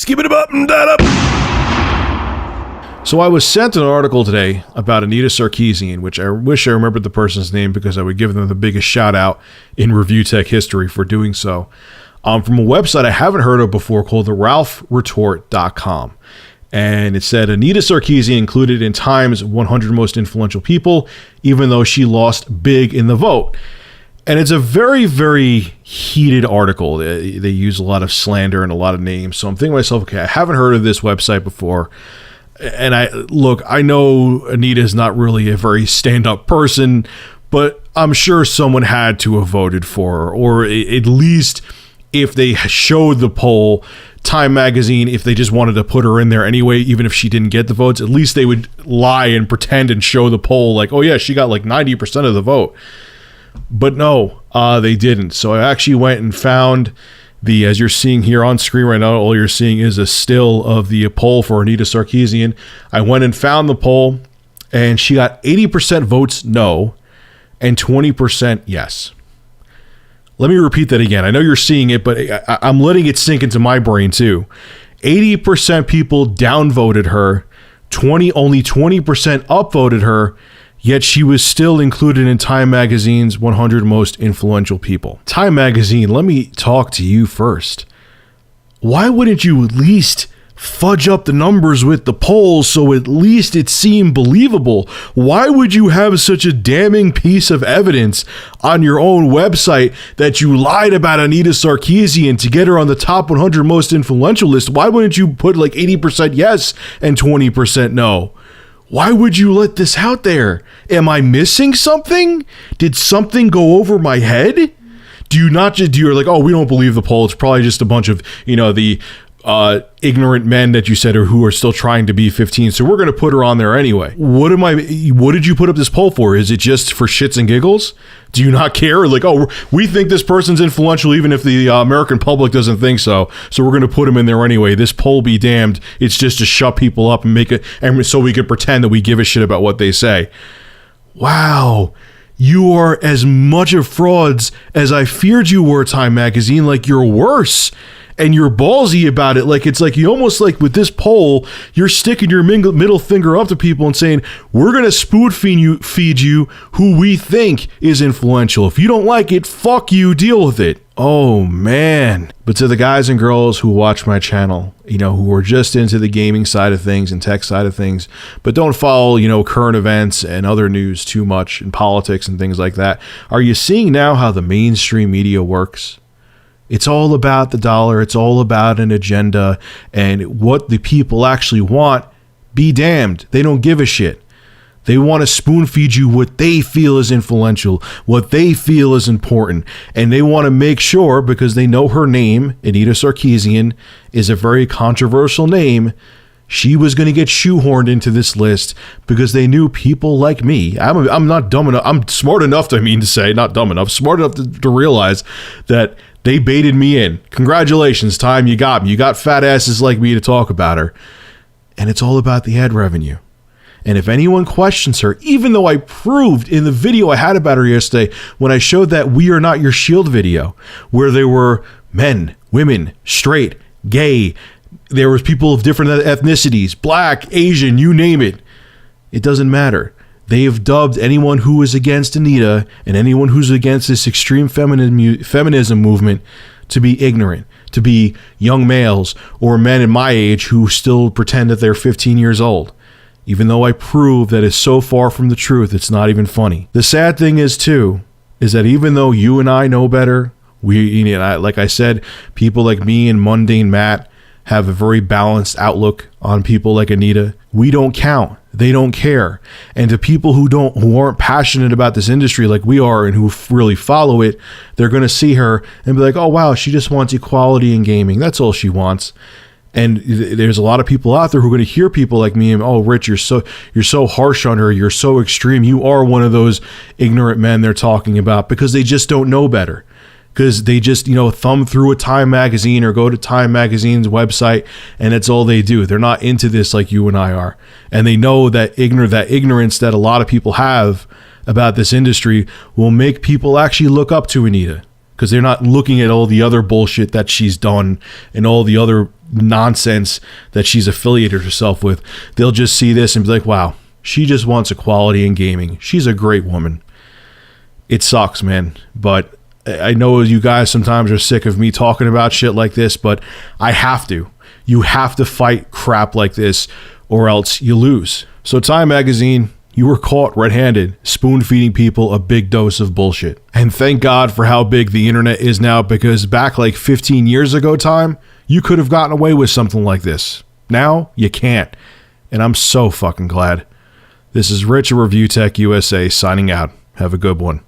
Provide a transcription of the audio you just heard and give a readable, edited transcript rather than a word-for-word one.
Skip it up and that up. So I was sent an article today about Anita Sarkeesian, which I wish I remembered the person's name because I would give them the biggest shout out in review tech history for doing so. From a website I haven't heard of before called the RalphRetort.com. And it said Anita Sarkeesian included in Time's 100 most influential people, even though she lost big in the vote. And it's a very, very heated article. They use a lot of slander and a lot of names. So I'm thinking to myself, okay, I haven't heard of this website before. And I know Anita is not really a very stand-up person, but I'm sure someone had to have voted for her, or at least if they showed the poll, Time Magazine, if they just wanted to put her in there anyway, even if she didn't get the votes, at least they would lie and pretend and show the poll like, oh yeah, she got like 90% of the vote. But no, they didn't. So I actually went and found as you're seeing here on screen right now, all you're seeing is a still of the poll for Anita Sarkeesian. I went and found the poll, and she got 80% votes no and 20% yes. Let me repeat that again. I know you're seeing it, but I'm letting it sink into my brain too. 80% people downvoted her, only 20% upvoted her, yet she was still included in Time Magazine's 100 most influential people. Time Magazine, let me talk to you first. Why wouldn't you at least fudge up the numbers with the polls so at least it seemed believable? Why would you have such a damning piece of evidence on your own website that you lied about Anita Sarkeesian to get her on the top 100 most influential list? Why wouldn't you put like 80% yes and 20% no? Why would you let this out there? Am I missing something? Did something go over my head? You're like, oh, we don't believe the poll. It's probably just a bunch of, the ignorant men that you said who are still trying to be 15. So we're going to put her on there anyway. What did you put up this poll for? Is it just for shits and giggles? Do you not care? Like, oh, we think this person's influential even if the American public doesn't think so. So we're going to put him in there anyway. This poll be damned. It's just to shut people up and make it, and so we could pretend that we give a shit about what they say. Wow. You are as much of frauds as I feared you were, Time Magazine. Like, you're worse. And you're ballsy about it. Like, it's like you almost like with this poll, you're sticking your middle finger up to people and saying, we're going to spoon feed you who we think is influential. If you don't like it, fuck you, deal with it. Oh, man. But to the guys and girls who watch my channel, who are just into the gaming side of things and tech side of things, but don't follow, current events and other news too much and politics and things like that, are you seeing now how the mainstream media works? It's all about the dollar. It's all about an agenda, and what the people actually want, be damned. They don't give a shit. They want to spoon feed you what they feel is influential, what they feel is important. And they want to make sure, because they know her name, Anita Sarkeesian, is a very controversial name, she was going to get shoehorned into this list because they knew people like me. I'm not dumb enough. I'm smart enough not dumb enough, smart enough to realize that they baited me in. Congratulations, Time. You got me. You got fat asses like me to talk about her. And it's all about the ad revenue. And if anyone questions her, even though I proved in the video I had about her yesterday, when I showed that We Are Not Your Shield video, where there were men, women, straight, gay, there was people of different ethnicities, black, Asian, you name it. It doesn't matter. They have dubbed anyone who is against Anita and anyone who's against this extreme feminism movement to be ignorant, to be young males or men in my age who still pretend that they're 15 years old. Even though I prove that it's so far from the truth, it's not even funny. The sad thing is that even though you and I know better, like I said, people like me and Mundane Matt have a very balanced outlook on people like Anita. We don't count. They don't care. And to people who aren't passionate about this industry like we are and who really follow it, they're going to see her and be like, oh, wow, she just wants equality in gaming. That's all she wants. And there's a lot of people out there who are going to hear people like me and, oh, Rich, you're so harsh on her. You're so extreme. You are one of those ignorant men they're talking about, because they just don't know better. Because they just, thumb through a Time magazine or go to Time magazine's website, and that's all they do. They're not into this like you and I are. And they know that ignorance that a lot of people have about this industry will make people actually look up to Anita, because they're not looking at all the other bullshit that she's done and all the other nonsense that she's affiliated herself with, they'll just see this and be like, wow, she just wants equality in gaming. She's a great woman. It sucks, man. But I know you guys sometimes are sick of me talking about shit like this, but I have to. You have to fight crap like this or else you lose. So Time Magazine, you were caught red-handed, spoon-feeding people a big dose of bullshit. And thank God for how big the internet is now, because back like 15 years ago, Time, you could have gotten away with something like this. Now, you can't. And I'm so fucking glad. This is Rich of Review Tech USA signing out. Have a good one.